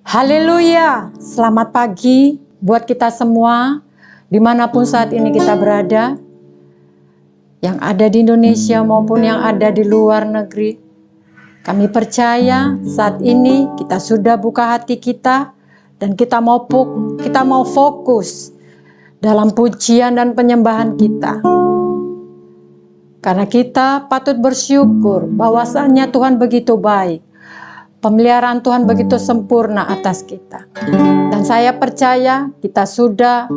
Haleluya, selamat pagi buat kita semua, dimanapun saat ini kita berada, yang ada di Indonesia maupun yang ada di luar negeri. Kami percaya saat ini kita sudah buka hati kita, dan kita mau fokus dalam pujian dan penyembahan kita. Karena kita patut bersyukur bahwasannya Tuhan begitu baik. Pemeliharaan Tuhan begitu sempurna atas kita. Dan saya percaya kita sudah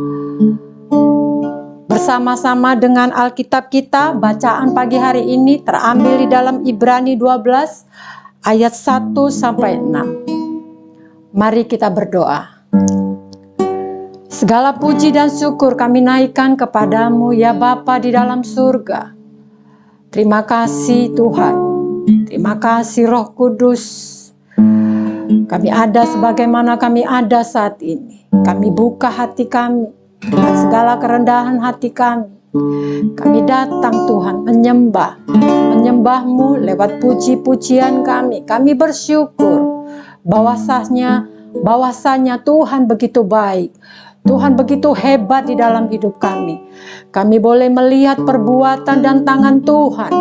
bersama-sama dengan Alkitab kita. Bacaan pagi hari ini terambil di dalam Ibrani 12 ayat 1 sampai 6. Mari kita berdoa. Segala puji dan syukur kami naikkan kepadamu ya Bapa di dalam surga. Terima kasih Tuhan. Terima kasih Roh Kudus. Kami ada sebagaimana kami ada saat ini. Kami buka hati kami dengan segala kerendahan hati kami. Kami datang Tuhan menyembah-Mu lewat puji-pujian kami. Kami bersyukur bahwasanya Tuhan begitu baik. Tuhan begitu hebat di dalam hidup kami. Kami boleh melihat perbuatan dan tangan Tuhan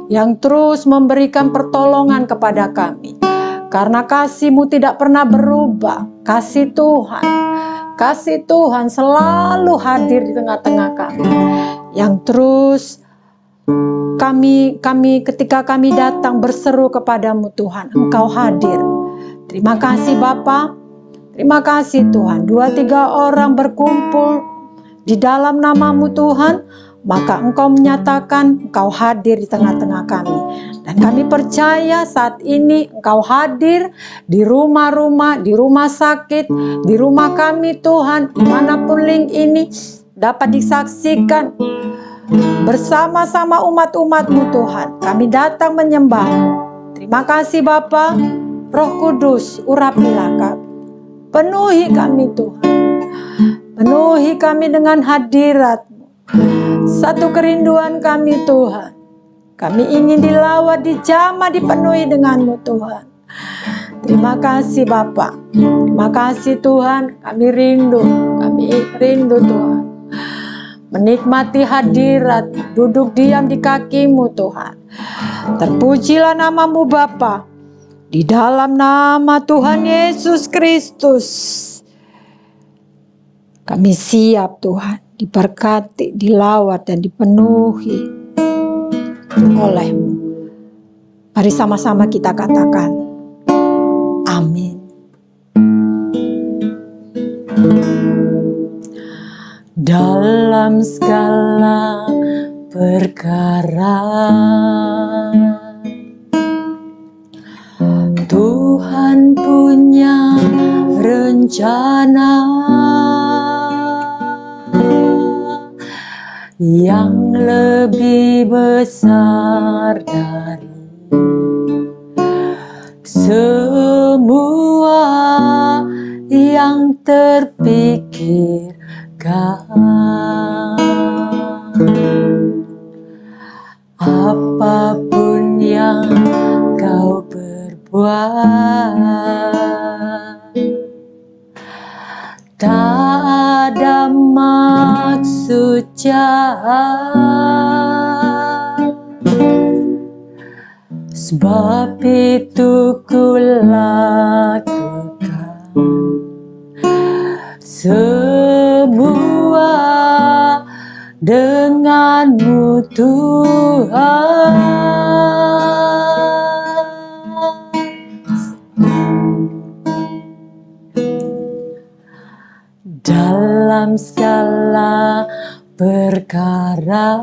yang terus memberikan pertolongan kepada kami. Karena kasih-Mu tidak pernah berubah. Kasih Tuhan selalu hadir di tengah-tengah kami. Yang terus kami ketika kami datang berseru kepadamu Tuhan, Engkau hadir. Terima kasih Bapa. Terima kasih Tuhan. 2-3 orang berkumpul di dalam nama-Mu Tuhan, maka Engkau menyatakan Engkau hadir di tengah-tengah kami. Dan kami percaya saat ini Engkau hadir di rumah-rumah, di rumah sakit, di rumah kami Tuhan, dimanapun link ini dapat disaksikan bersama-sama umat-umat-Mu Tuhan. Kami datang menyembah-Mu. Terima kasih Bapa. Roh Kudus, urapilah kami. Penuhi kami Tuhan. Penuhi kami dengan hadirat-Mu. Satu kerinduan kami Tuhan. Kami ingin dilawat, dijamah, dipenuhi dengan-Mu Tuhan. Terima kasih Bapa. Terima kasih Tuhan. Kami rindu Tuhan. Menikmati hadirat, duduk diam di kaki-Mu Tuhan. Terpujilah nama-Mu Bapa. Di dalam nama Tuhan Yesus Kristus. Kami siap Tuhan. Diberkati, dilawat, dan dipenuhi oleh-Mu. Mari sama-sama kita katakan, amin. Dalam segala perkara Tuhan punya rencana yang lebih besar dari semua yang terpikirkan. Apapun yang kau perbuat, tak ada maksud jahat, sebab itu ku lakukan semua dengan-Mu Tuhan. Dalam segala perkara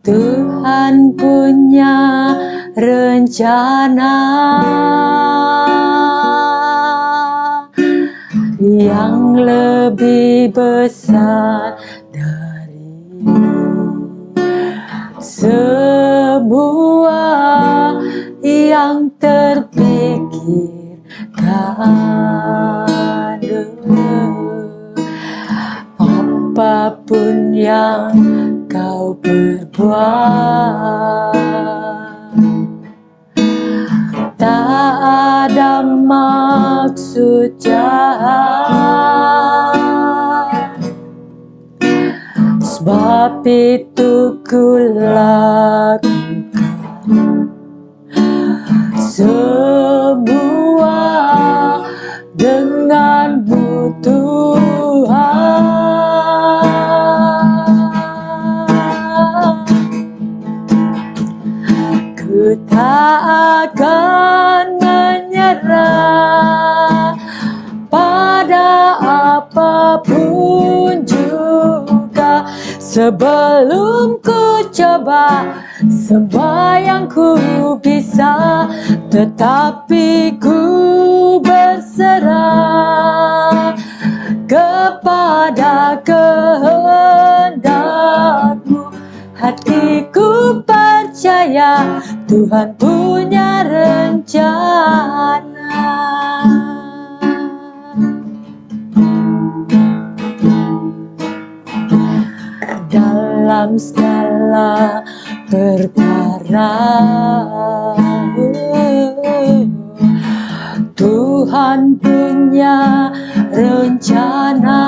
Tuhan punya rencana yang lebih besar dari semua yang terpikirkan. Apapun yang kau perbuat, maksud jahat, sebab itu ku lakukan semua denganmu Tuhan. Ku tak akan menyerah pada apapun juga, sebelum ku coba semua yang ku bisa, tetapi ku berserah kepada kehendak-Mu. Hatiku percaya Tuhan punya rencana. Dalam segala perkara Tuhan punya rencana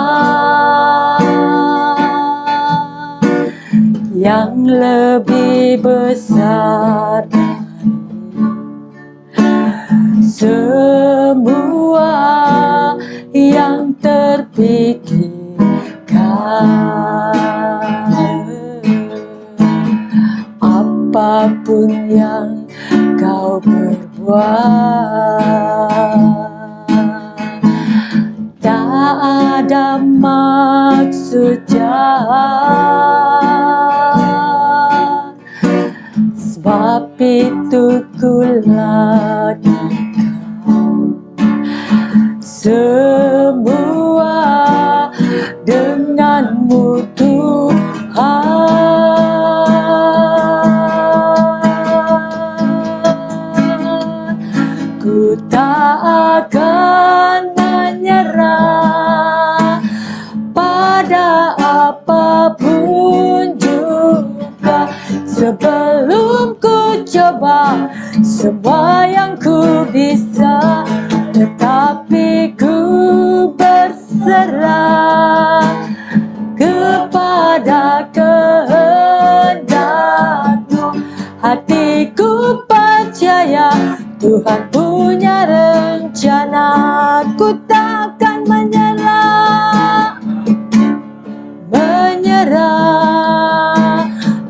yang lebih besar dari semua yang terpikirkan. Apapun yang kau perbuat, tak ada maksud jahat, sebab itu ku lakukan semua denganmu Tuhan. Ku tak akan menyerah pada apapun juga, sebelum ku coba semua yang ku bisa, tetapi ku berserah kepada kehendak-Mu. Hatiku percaya Tuhan punya rencana. Ku takkan menyerah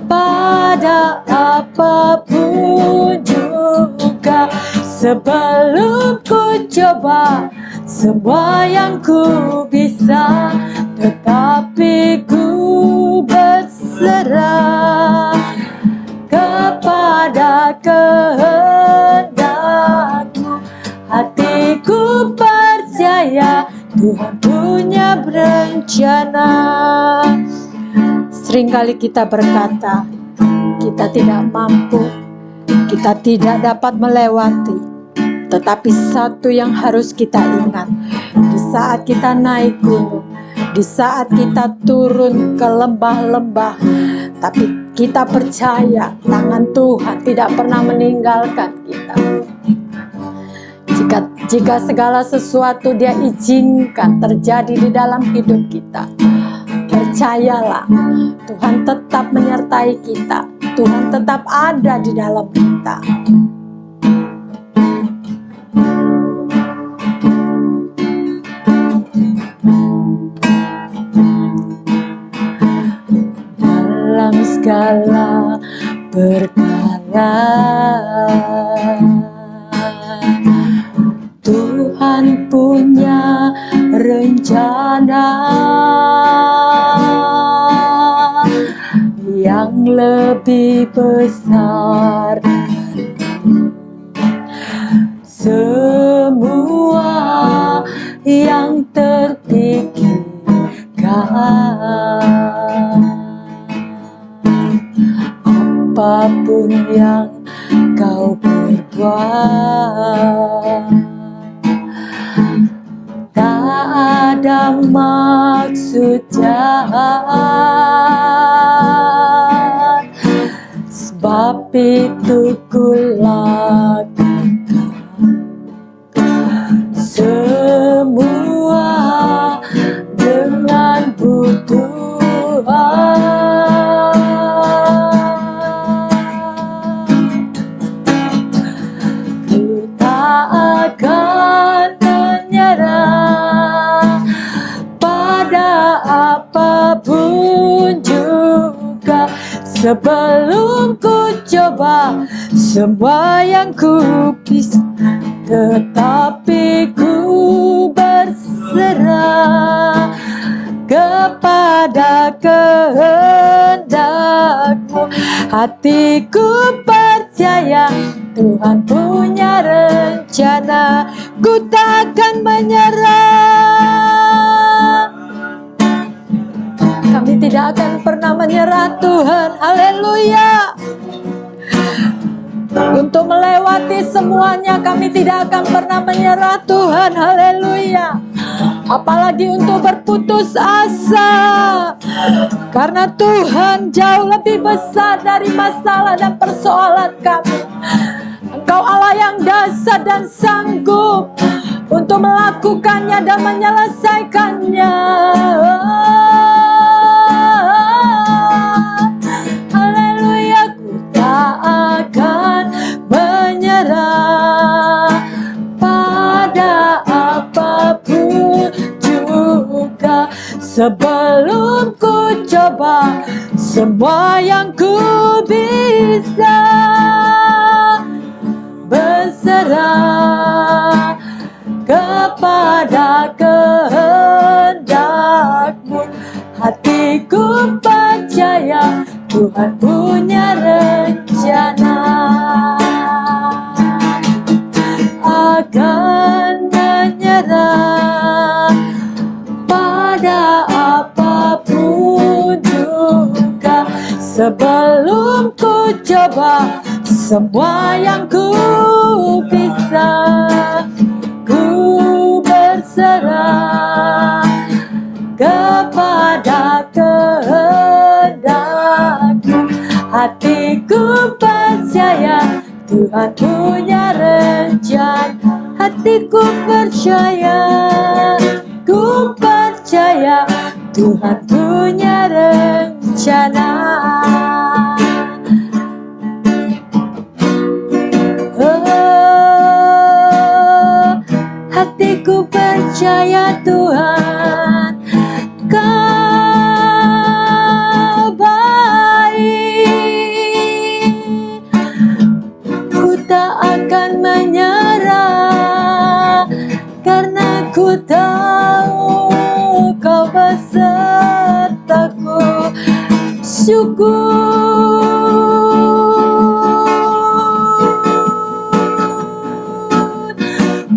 pada apapun juga, sebelum ku coba semua yang ku bisa, tetapi ku berserah kepada kehendak-Mu. Hatiku percaya Tuhan punya rencana. Seringkali kita berkata kita tidak mampu, kita tidak dapat melewati. Tetapi satu yang harus kita ingat, di saat kita naik gunung, di saat kita turun ke lembah-lembah, tapi kita percaya tangan Tuhan tidak pernah meninggalkan kita. Jika segala sesuatu Dia izinkan terjadi di dalam hidup kita, percayalah Tuhan tetap menyertai kita, Tuhan tetap ada di dalam kita. Dalam segala perkara Tuhan punya rencana yang lebih besar dari semua yang terpikirkan. Apapun yang kau perbuat, tak ada maksud jahat, sebab itu ku lakukan sebelum ku coba semua yang ku bisa, tetapi ku berserah kepada kehendak-Mu. Hatiku percaya Tuhan punya rencana, ku takkan menyerah. Kami tidak akan pernah menyerah Tuhan, haleluya. Untuk melewati semuanya kami tidak akan pernah menyerah Tuhan, haleluya. Apalagi untuk berputus asa, karena Tuhan jauh lebih besar dari masalah dan persoalan kami. Engkau Allah yang dahsyat dan sanggup untuk melakukannya dan menyelesaikannya. Haleluya, ku tak akan menyerah pada apapun juga, sebelum ku coba semua yang ku bisa, berserah kepada kehendak-Mu. Hatiku percaya Tuhan punya rencana, akan menyerah pada apapun juga, sebelum ku coba semua yang ku bisa, ku berserah kepada kehendak-Mu. Hatiku percaya Tuhan punya rencana. Hatiku percaya, ku percaya Tuhan punya rencana. Oh, hatiku percaya Tuhan, Kau baik. Ku tak akan menyerah, karena ku tahu Kau besertaku.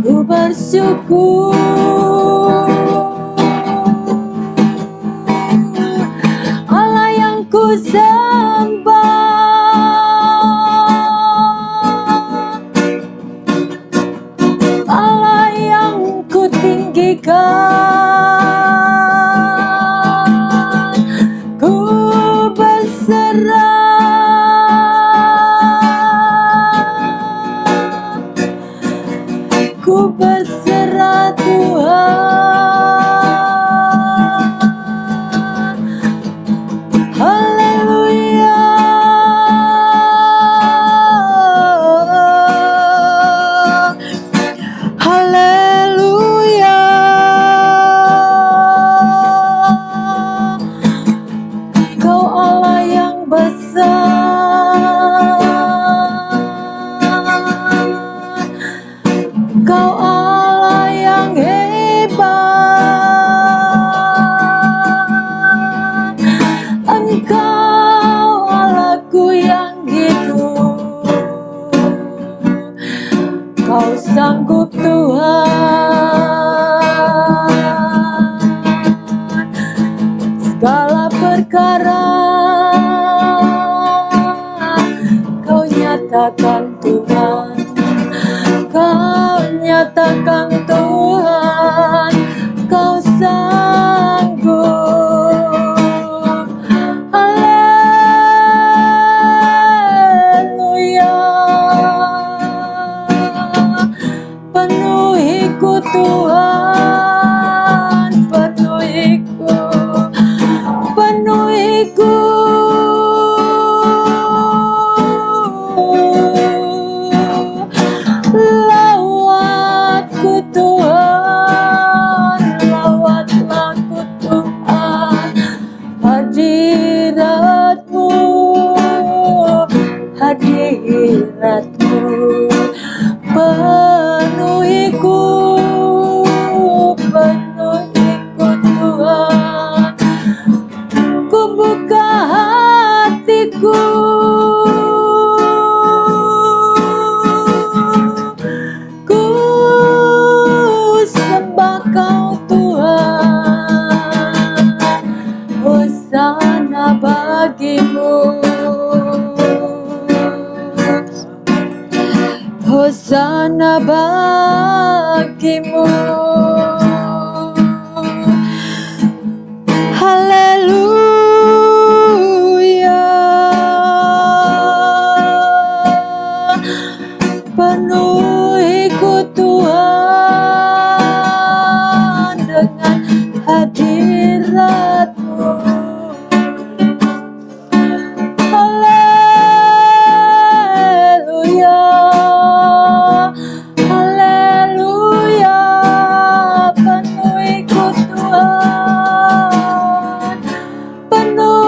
Ku bersyukur, Allah yang ku sembah, Allah yang ku tinggikan. Ku berserah, ku berserah Tuhan. Haleluya. Haleluya. Kau Allah yang besar, Kau Allah yang hebat, Engkau Allahku yang hidup. Kau sanggup Tuhan, segala perkara Kau nyatakan Tuhan, Kau nyatakan Tuhan, Kau sanggup. Haleluya. Penuhiku Tuhan, penuhiku, penuhiku. Lawatku Tuhan, lawatlah ku Tuhan, hadirat-Mu. hadirat-Mu. Penuhiku Tuhan, ku buka hatiku, ku sembah Kau Tuhan. Hosana bagi-Mu, Hosana bagi-Mu. Haleluya. Penuhiku Tuhan dengan hadirat-Mu. Haleluya. Haleluya. Penuhiku Tuhan, penuhiku.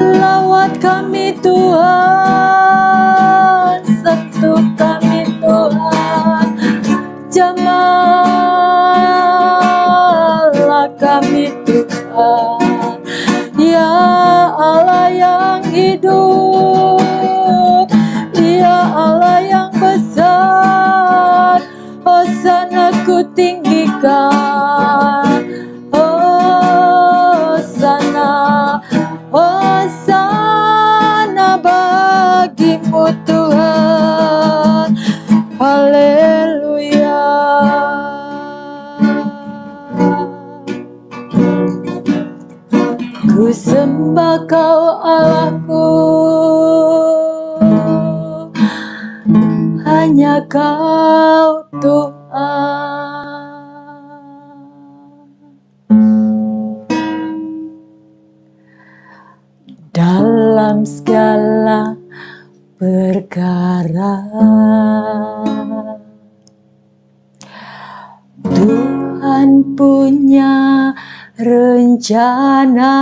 Lawat kami Tuhan, sentuh kami Tuhan, jamahlah kami Tuhan. Ya Allah yang hidup, Ya Allah yang besar, Hosana ku tinggikan, Hosana, Hosana bagi-Mu Tuhan. Haleluya. Ku sembah Kau Allahku, hanya Kau Tuhan. Dalam segala perkara Tuhan punya rencana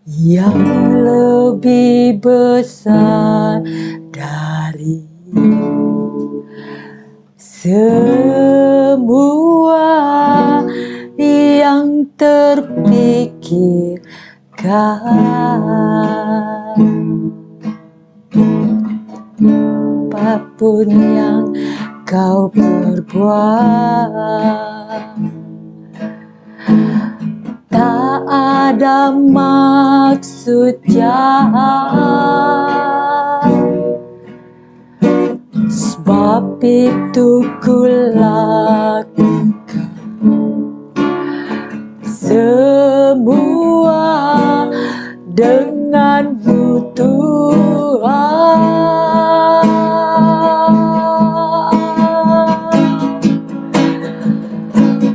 yang lebih besar dari semua yang terpikirkan. Apapun yang Kau perbuat, tak ada maksud jahat, sebab itu ku lakukan semua dengan-Mu Tuhan.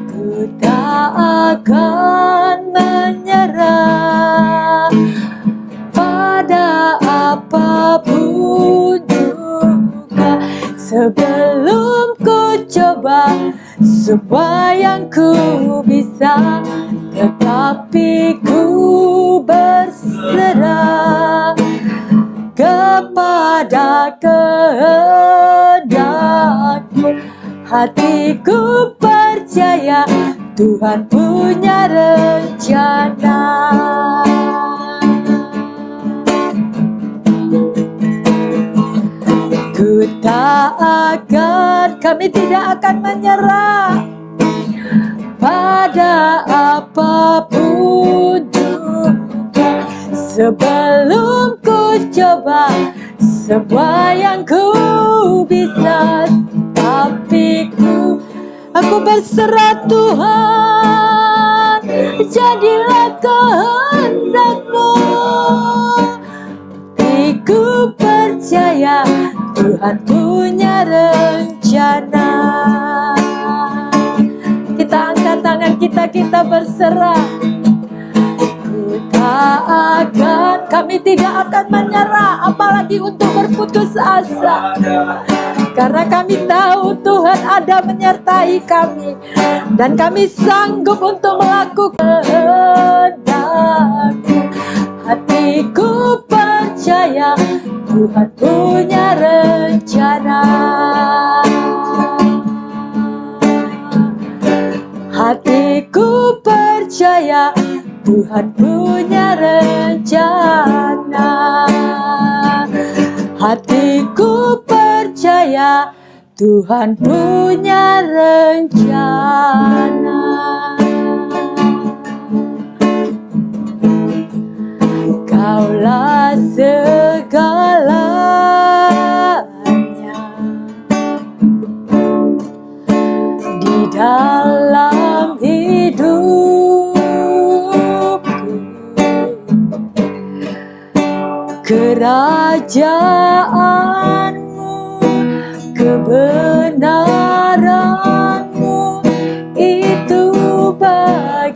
Ku tak akan menyerah pada apapun juga, sebelum ku coba semua yang ku bisa, tetapi ku berserah kepada kehendak-Mu. Hatiku percaya Tuhan punya rencana. Ku tak akan, kami tidak akan menyerah pada apapun juga, sebelum ku coba semua yang ku bisa, tapi aku berserah Tuhan, jadilah kehendak-Mu. Ku percaya Tuhan punya rencana. Kita angkat tangan kita berserah. Ku tak akan, kami tidak akan menyerah, apalagi untuk berputus asa. Karena kami tahu Tuhan ada menyertai kami, dan kami sanggup untuk melakukan kehendak-Mu. Hatiku percaya Tuhan punya rencana. Hatiku percaya Tuhan punya rencana. Hatiku percaya Tuhan punya rencana. Kaulah segalanya di dalam hidupku. Kerajaan-Mu, kebenaran-Mu, itu bagianku.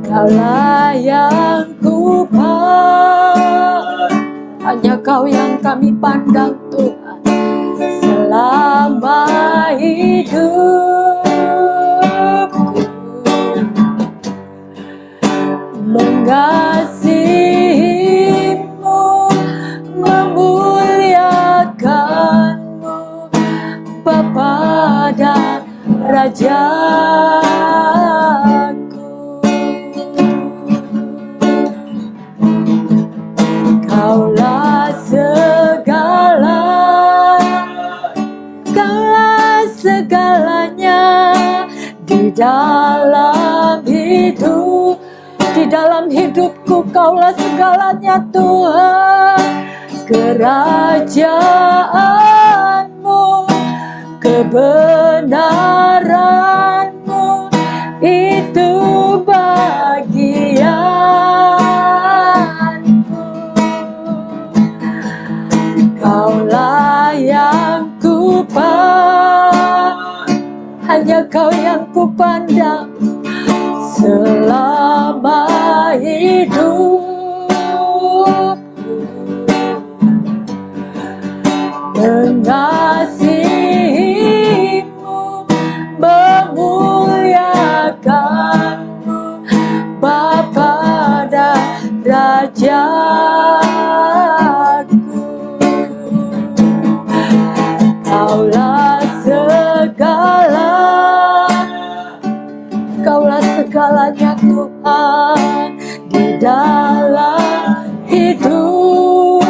Kaulah yang ku pandang, hanya Kau yang kami pandang Tuhan, selama hidupku. Mengasihi-Mu, memuliakan-Mu, Bapa dan Rajaku. Kaulah segalanya di dalam hidupku. Kaulah segalanya Tuhan. Kerajaan-Mu, kebenaran-Mu, itu bagianku. Kaulah yang ku pandang, hanya Kau yang ku pandang selama hidupku. Mengasihi-Mu, memuliakan-Mu, Bapa dan Rajaku. Kaulah segalanya Tuhan di dalam hidupku.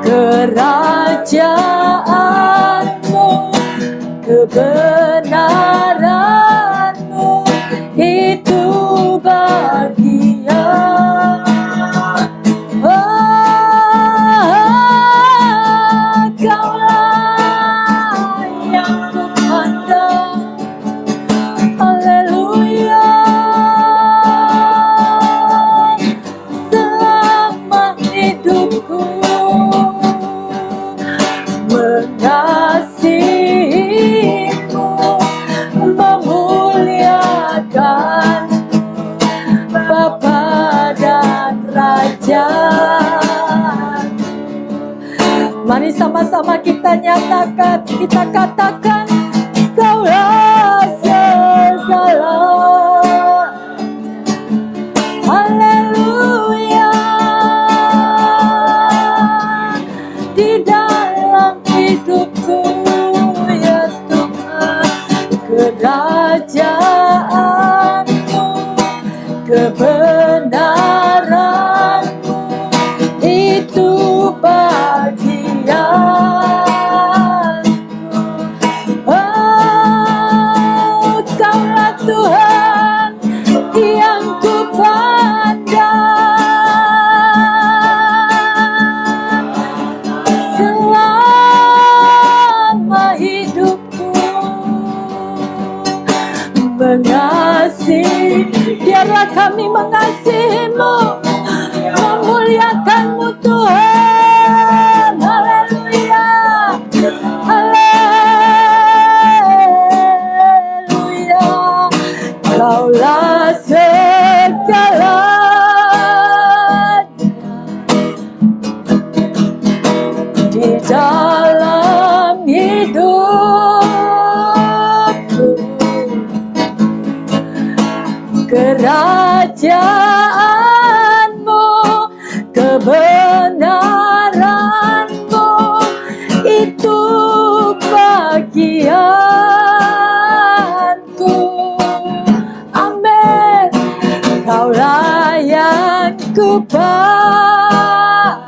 Kerajaan-Mu, kebenaran-Mu, itu bagian. Kaulah yang ku pandang. Haleluya. Selama hidupku, mengasihi-Mu, memuliakan Bapa dan Raja. Mari sama-sama kita nyatakan, kita katakan, Kaulah segalanya. Haleluya. Di dalam hidupku ya Tuhan, kerajaan-Mu, kebenaran-Mu, itu bagianku. Oh, Kaulah Tuhan yang ku pandang selama hidupku. Mengasihi, biarlah kami mengasihi-Mu, memuliakan-Mu Tuhan. Haleluya. Haleluya. Kaulah kebenaran-Mu itu bagianku. Amin. Kaulah yang ku pandang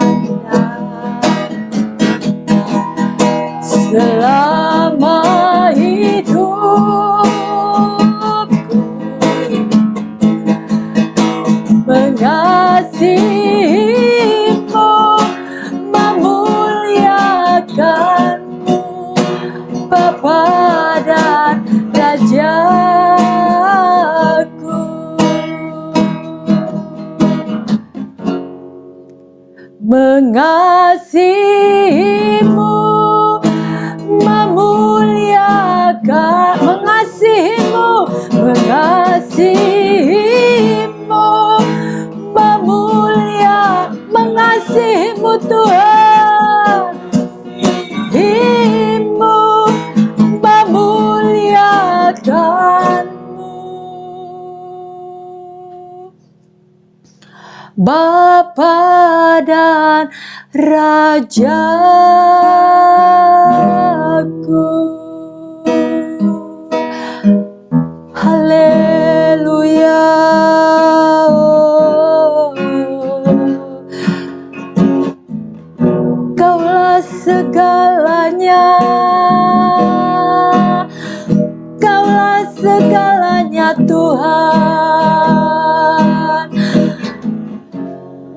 selama hidupku, mengasihimu, memuliakanmu, Bapa dan Rajaku. Mengasihimu, memuliakan, mengasihimu, mengasihimu, mengasihimu Tuhan, mengasihimu, memuliakanmu, Bapa dan Rajaku. Haleluya. Kaulah segalanya, Kaulah segalanya Tuhan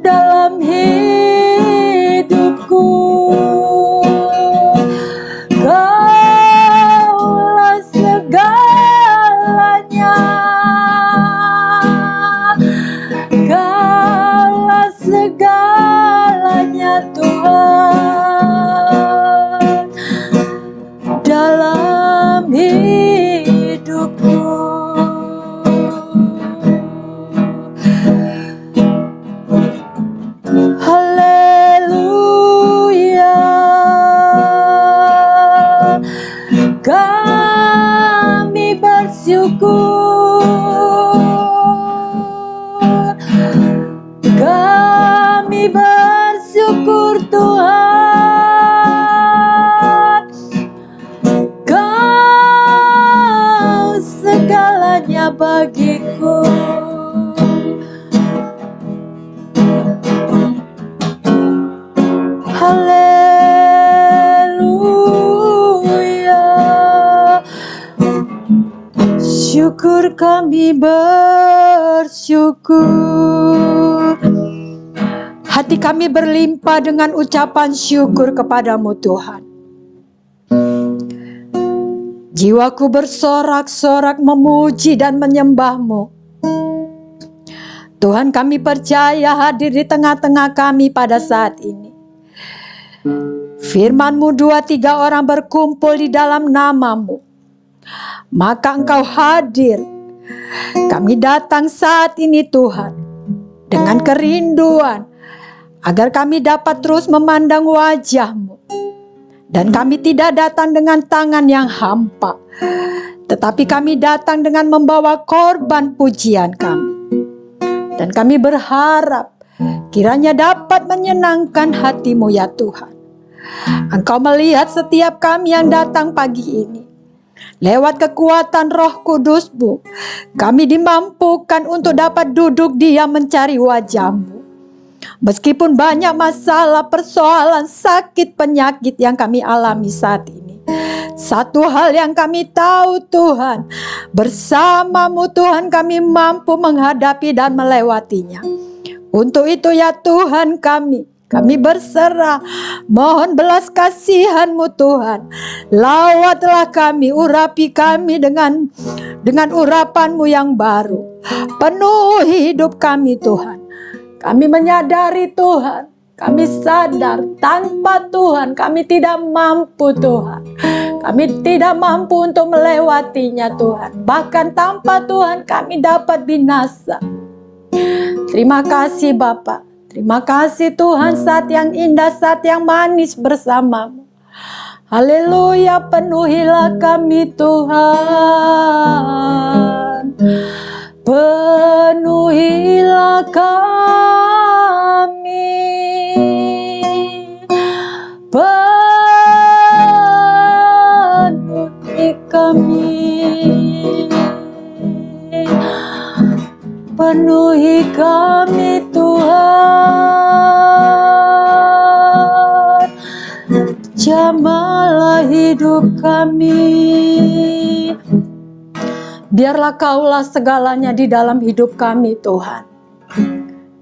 dalam hidupku. Kaulah segalanya, Kaulah segalanya Tuhan dalam hidupku. Haleluya. Kami bersyukur, kami bersyukur Tuhan, Kau segalanya bagiku. Haleluya. Syukur, kami bersyukur. Hati kami berlimpah dengan ucapan syukur kepadamu Tuhan. Jiwaku bersorak-sorak memuji dan menyembah-Mu. Tuhan, kami percaya hadir di tengah-tengah kami pada saat ini. Firman-Mu 2-3 orang berkumpul di dalam nama-Mu, maka Engkau hadir. Kami datang saat ini Tuhan dengan kerinduan agar kami dapat terus memandang wajah-Mu. Dan kami tidak datang dengan tangan yang hampa, tetapi kami datang dengan membawa korban pujian kami. Dan kami berharap kiranya dapat menyenangkan hati-Mu ya Tuhan. Engkau melihat setiap kami yang datang pagi ini. Lewat kekuatan Roh Kudus-Mu, kami dimampukan untuk dapat duduk diam mencari wajah-Mu. Meskipun banyak masalah, persoalan, sakit, penyakit yang kami alami saat ini, satu hal yang kami tahu Tuhan, bersama-Mu Tuhan kami mampu menghadapi dan melewatinya. Untuk itu ya Tuhan kami berserah, mohon belas kasihan-Mu Tuhan. Lawatlah kami, urapi kami dengan urapan-Mu yang baru. Penuhi hidup kami Tuhan. Kami menyadari Tuhan, kami sadar tanpa Tuhan kami tidak mampu Tuhan. Kami tidak mampu untuk melewatinya Tuhan. Bahkan tanpa Tuhan kami dapat binasa. Terima kasih Bapa. Terima kasih Tuhan, saat yang indah, saat yang manis bersama-Mu. Haleluya, penuhilah kami Tuhan. Penuhilah kami. penuhi kami Tuhan. Jamahlah hidup kami. Biarlah Kaulah segalanya di dalam hidup kami Tuhan.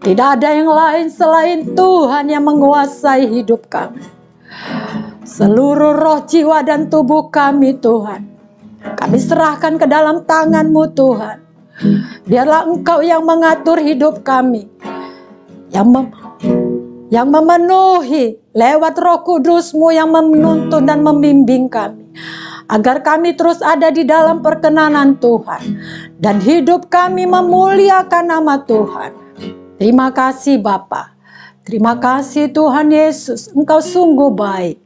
Tidak ada yang lain selain Tuhan yang menguasai hidup kami. Seluruh roh, jiwa, dan tubuh kami Tuhan, kami serahkan ke dalam tangan-Mu Tuhan. Biarlah Engkau yang mengatur hidup kami, yang memenuhi lewat Roh Kudus-Mu yang menuntun dan membimbing kami, agar kami terus ada di dalam perkenanan Tuhan, dan hidup kami memuliakan nama Tuhan. Terima kasih Bapa. Terima kasih Tuhan Yesus, Engkau sungguh baik.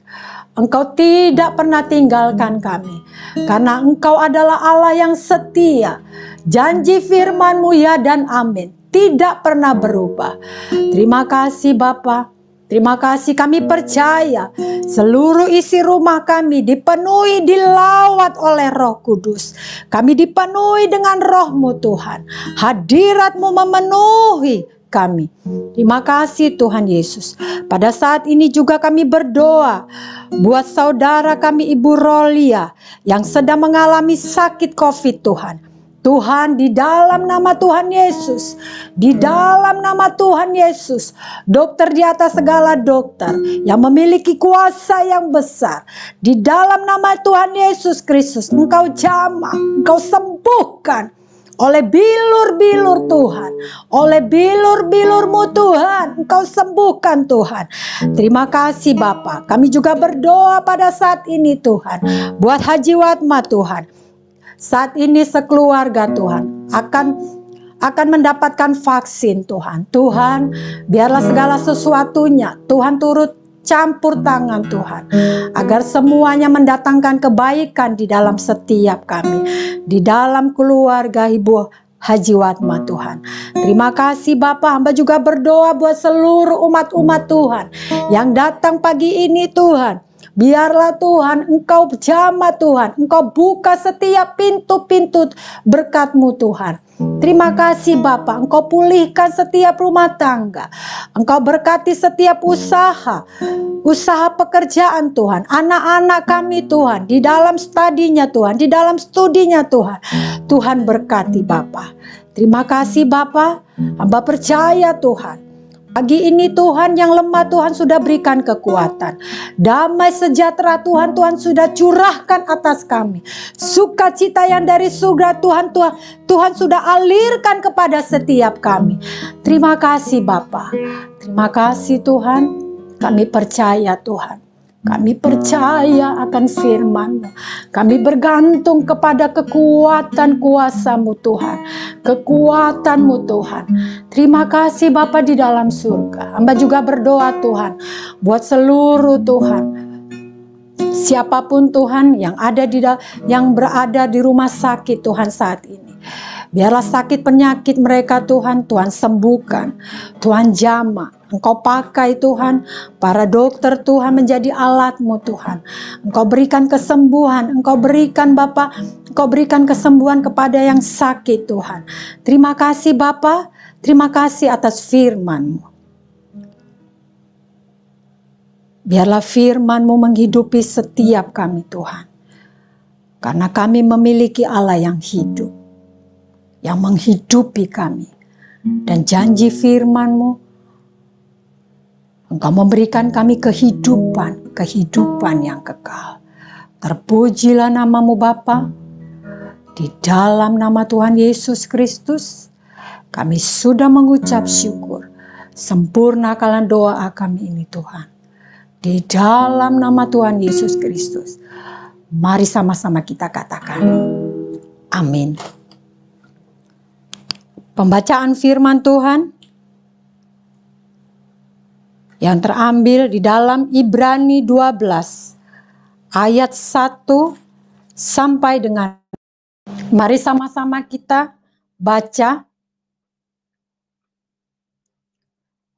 Engkau tidak pernah tinggalkan kami, karena Engkau adalah Allah yang setia. Janji firman-Mu ya dan amin, tidak pernah berubah. Terima kasih Bapa. Terima kasih, kami percaya seluruh isi rumah kami dipenuhi, dilawat oleh Roh Kudus. Kami dipenuhi dengan Roh-Mu Tuhan. Hadirat-Mu memenuhi kami. Terima kasih Tuhan Yesus. Pada saat ini juga kami berdoa buat saudara kami Ibu Rolia yang sedang mengalami sakit COVID Tuhan. Tuhan, di dalam nama Tuhan Yesus, di dalam nama Tuhan Yesus, dokter di atas segala dokter yang memiliki kuasa yang besar, di dalam nama Tuhan Yesus Kristus, Engkau jamah, Engkau sembuhkan oleh bilur-bilur Tuhan, oleh bilur-bilur-Mu Tuhan, Engkau sembuhkan Tuhan. Terima kasih Bapa. Kami juga berdoa pada saat ini Tuhan, buat Haji Watma Tuhan. Saat ini sekeluarga Tuhan akan mendapatkan vaksin Tuhan. Tuhan, biarlah segala sesuatunya Tuhan turut campur tangan Tuhan, agar semuanya mendatangkan kebaikan di dalam setiap kami, di dalam keluarga Ibu Haji Watma Tuhan. Terima kasih Bapak. Hamba juga berdoa buat seluruh umat-umat Tuhan yang datang pagi ini Tuhan. Biarlah Tuhan Engkau jamah Tuhan, Engkau buka setiap pintu-pintu berkat-Mu Tuhan. Terima kasih Bapak, Engkau pulihkan setiap rumah tangga. Engkau berkati setiap usaha pekerjaan Tuhan. Anak-anak kami Tuhan, di dalam studinya Tuhan, di dalam studinya Tuhan. Tuhan berkati Bapak. Terima kasih Bapak, hamba percaya Tuhan. Pagi ini Tuhan, yang lemah Tuhan sudah berikan kekuatan. Damai sejahtera Tuhan sudah curahkan atas kami. Sukacita yang dari surga Tuhan sudah alirkan kepada setiap kami. Terima kasih Bapa. Terima kasih Tuhan. Kami percaya Tuhan. Kami percaya akan firman-Mu. Kami bergantung kepada kekuatan kuasa-Mu Tuhan. Kekuatan-Mu Tuhan. Terima kasih Bapa di dalam surga. Hamba juga berdoa Tuhan, buat seluruh Tuhan, siapapun Tuhan yang berada di rumah sakit Tuhan saat ini. Biarlah sakit penyakit mereka Tuhan sembuhkan. Tuhan jamah. Engkau pakai Tuhan, para dokter Tuhan menjadi alat-Mu Tuhan. Engkau berikan kesembuhan, Engkau berikan Bapa, Engkau berikan kesembuhan kepada yang sakit Tuhan. Terima kasih Bapa, terima kasih atas firman-Mu. Biarlah firman-Mu menghidupi setiap kami Tuhan. Karena kami memiliki Allah yang hidup, yang menghidupi kami. Dan janji firman-Mu, Engkau memberikan kami kehidupan yang kekal. Terpujilah nama-Mu Bapa. Di dalam nama Tuhan Yesus Kristus, kami sudah mengucap syukur. Sempurnakanlah doa kami ini Tuhan. Di dalam nama Tuhan Yesus Kristus. Mari sama-sama kita katakan. Amin. Pembacaan firman Tuhan yang terambil di dalam Ibrani 12 ayat 1 sampai dengan. Mari sama-sama kita baca.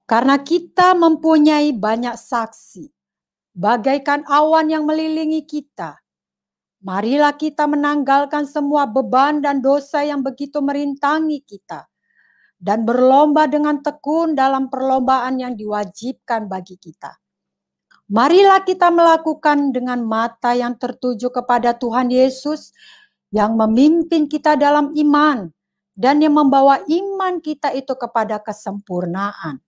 Karena kita mempunyai banyak saksi, bagaikan awan yang melilingi kita. Marilah kita menanggalkan semua beban dan dosa yang begitu merintangi kita. dan berlomba dengan tekun dalam perlombaan yang diwajibkan bagi kita. Marilah kita melakukan dengan mata yang tertuju kepada Tuhan Yesus yang memimpin kita dalam iman dan yang membawa iman kita itu kepada kesempurnaan.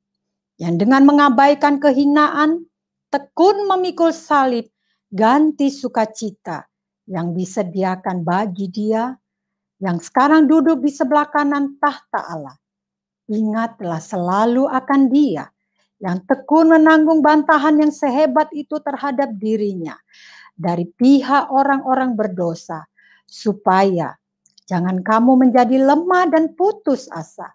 Yang dengan mengabaikan kehinaan, tekun memikul salib, ganti sukacita yang disediakan bagi Dia yang sekarang duduk di sebelah kanan tahta Allah. Ingatlah selalu akan Dia yang tekun menanggung bantahan yang sehebat itu terhadap dirinya dari pihak orang-orang berdosa, supaya jangan kamu menjadi lemah dan putus asa.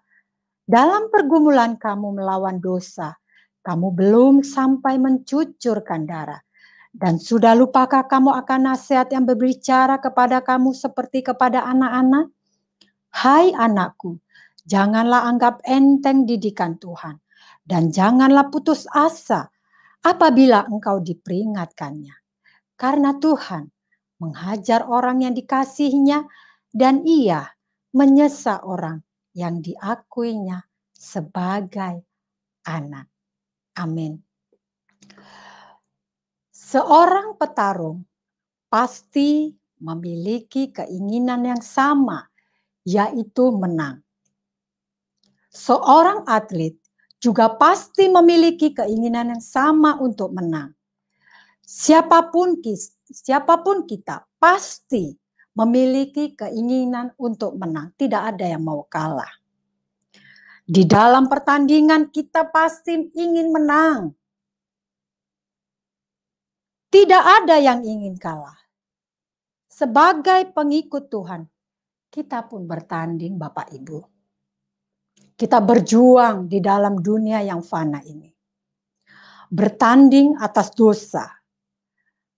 Dalam pergumulan kamu melawan dosa, kamu belum sampai mencucurkan darah. Dan sudah lupakah kamu akan nasihat yang berbicara kepada kamu seperti kepada anak-anak? Hai anakku, janganlah anggap enteng didikan Tuhan. Dan janganlah putus asa apabila engkau diperingatkannya. Karena Tuhan menghajar orang yang dikasihinya dan Ia menyesa orang yang diakuinya sebagai anak. Amin. Seorang petarung pasti memiliki keinginan yang sama, yaitu menang. Seorang atlet juga pasti memiliki keinginan yang sama untuk menang. Siapapun kita pasti memiliki keinginan untuk menang. Tidak ada yang mau kalah. Di dalam pertandingan kita pasti ingin menang. Tidak ada yang ingin kalah. Sebagai pengikut Tuhan, kita pun bertanding, Bapak Ibu. Kita berjuang di dalam dunia yang fana ini. Bertanding atas dosa.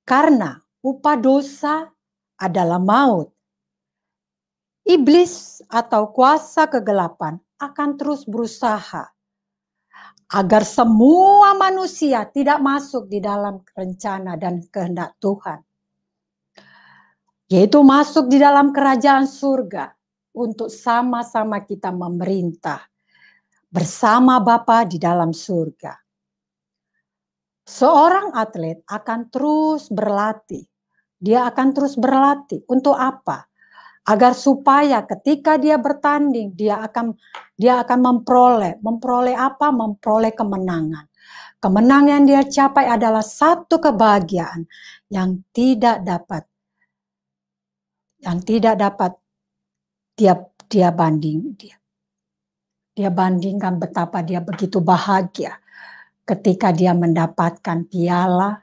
Karena upah dosa adalah maut. Iblis atau kuasa kegelapan akan terus berusaha agar semua manusia tidak masuk di dalam rencana dan kehendak Tuhan. Yaitu masuk di dalam kerajaan surga untuk sama-sama kita memerintah bersama Bapa di dalam surga. Seorang atlet akan terus berlatih. Dia akan terus berlatih. Untuk apa? Agar supaya ketika dia bertanding, dia akan memperoleh apa? Memperoleh kemenangan. Kemenangan yang dia capai adalah satu kebahagiaan yang tidak dapat dia bandingkan betapa dia begitu bahagia ketika dia mendapatkan piala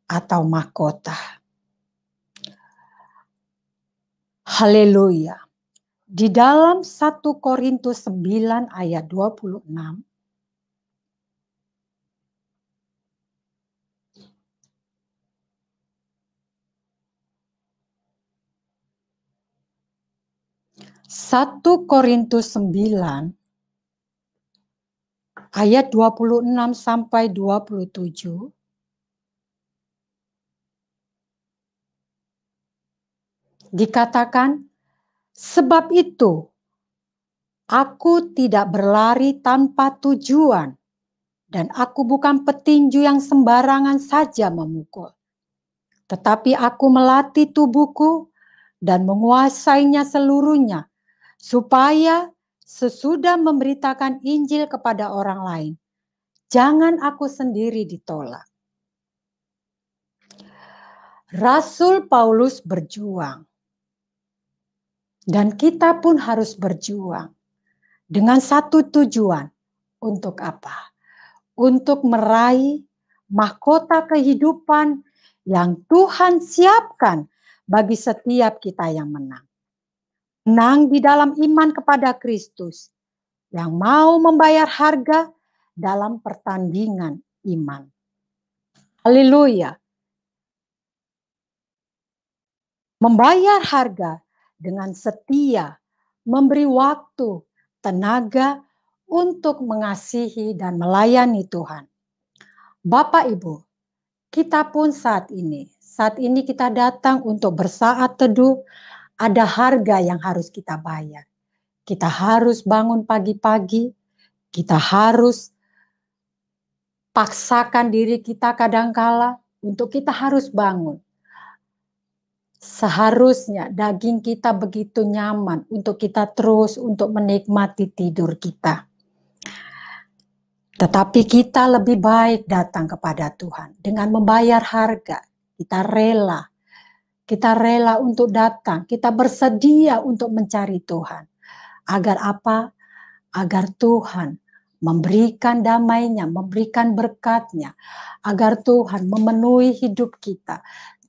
atau mahkota. Haleluya. Di dalam 1 Korintus 9 ayat 26, Satu Korintus 9 ayat 26 sampai 27. Dikatakan, sebab itu aku tidak berlari tanpa tujuan, dan aku bukan petinju yang sembarangan saja memukul. Tetapi aku melatih tubuhku dan menguasainya seluruhnya, supaya sesudah memberitakan Injil kepada orang lain, jangan aku sendiri ditolak. Rasul Paulus berjuang. Dan kita pun harus berjuang dengan satu tujuan. Untuk apa? Untuk meraih mahkota kehidupan yang Tuhan siapkan bagi setiap kita yang menang. Menang di dalam iman kepada Kristus yang mau membayar harga dalam pertandingan iman. Haleluya. Membayar harga dengan setia, memberi waktu, tenaga untuk mengasihi dan melayani Tuhan. Bapak Ibu, kita pun saat ini kita datang untuk bersaat teduh, ada harga yang harus kita bayar, Kita harus bangun pagi-pagi, kita harus paksakan diri kita kadangkala untuk kita harus bangun. Seharusnya daging kita begitu nyaman untuk kita terus untuk menikmati tidur kita. Tetapi kita lebih baik datang kepada Tuhan dengan membayar harga. Kita rela untuk datang, kita bersedia untuk mencari Tuhan. Agar apa? Agar Tuhan memberikan damai-Nya, memberikan berkat-Nya, agar Tuhan memenuhi hidup kita,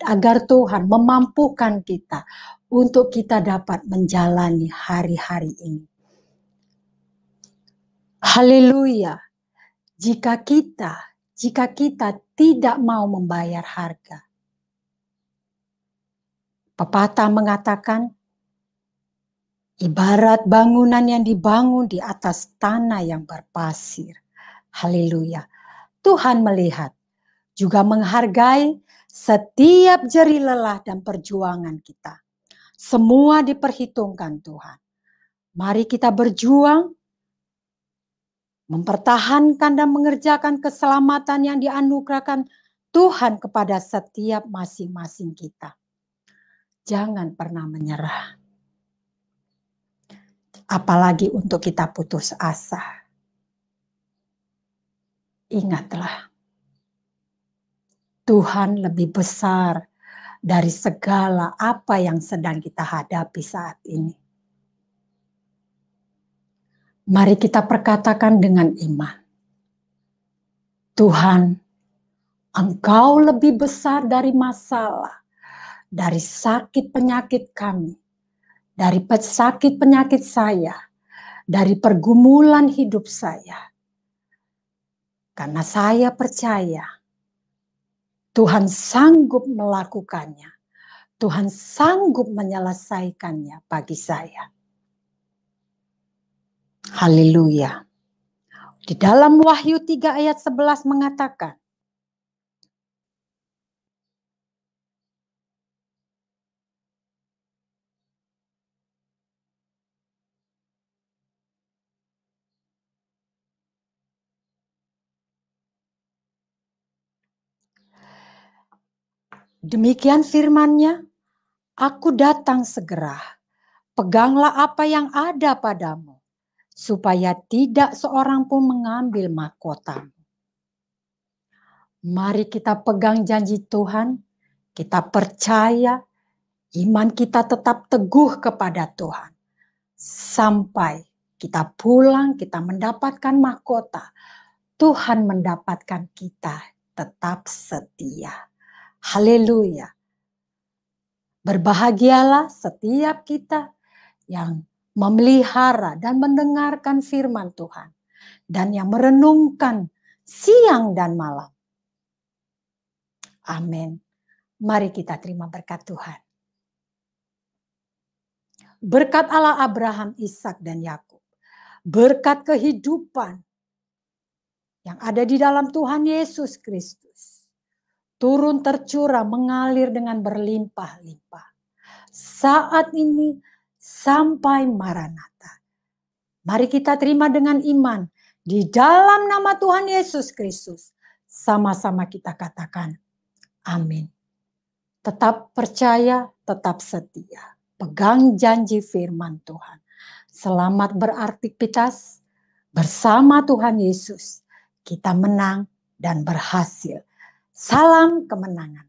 agar Tuhan memampukan kita untuk kita dapat menjalani hari-hari ini. Haleluya. Jika kita tidak mau membayar harga. Pepatah mengatakan, ibarat bangunan yang dibangun di atas tanah yang berpasir. Haleluya. Tuhan melihat, juga menghargai setiap jerih lelah dan perjuangan kita. Semua diperhitungkan Tuhan. Mari kita berjuang, mempertahankan dan mengerjakan keselamatan yang dianugerahkan Tuhan kepada setiap masing-masing kita. Jangan pernah menyerah. Apalagi untuk kita putus asa. Ingatlah, Tuhan lebih besar dari segala apa yang sedang kita hadapi saat ini. Mari kita perkatakan dengan iman. Tuhan, Engkau lebih besar dari masalah, dari sakit penyakit kami, dari sakit penyakit saya, dari pergumulan hidup saya. Karena saya percaya Tuhan sanggup melakukannya. Tuhan sanggup menyelesaikannya bagi saya. Haleluya. Di dalam Wahyu 3 ayat 11 mengatakan, demikian firman-Nya, aku datang segera, peganglah apa yang ada padamu, supaya tidak seorang pun mengambil mahkotamu. Mari kita pegang janji Tuhan, kita percaya, iman kita tetap teguh kepada Tuhan. Sampai kita pulang, kita mendapatkan mahkota, Tuhan mendapatkan kita tetap setia. Haleluya. Berbahagialah setiap kita yang memelihara dan mendengarkan firman Tuhan. Dan yang merenungkan siang dan malam. Amin. Mari kita terima berkat Tuhan. Berkat Allah Abraham, Ishak, dan Yakub. Berkat kehidupan yang ada di dalam Tuhan Yesus Kristus. Turun tercurah mengalir dengan berlimpah-limpah. Saat ini sampai Maranatha. Mari kita terima dengan iman. Di dalam nama Tuhan Yesus Kristus. Sama-sama kita katakan. Amin. Tetap percaya, tetap setia. Pegang janji firman Tuhan. Selamat beraktivitas bersama Tuhan Yesus. Kita menang dan berhasil. Salam kemenangan.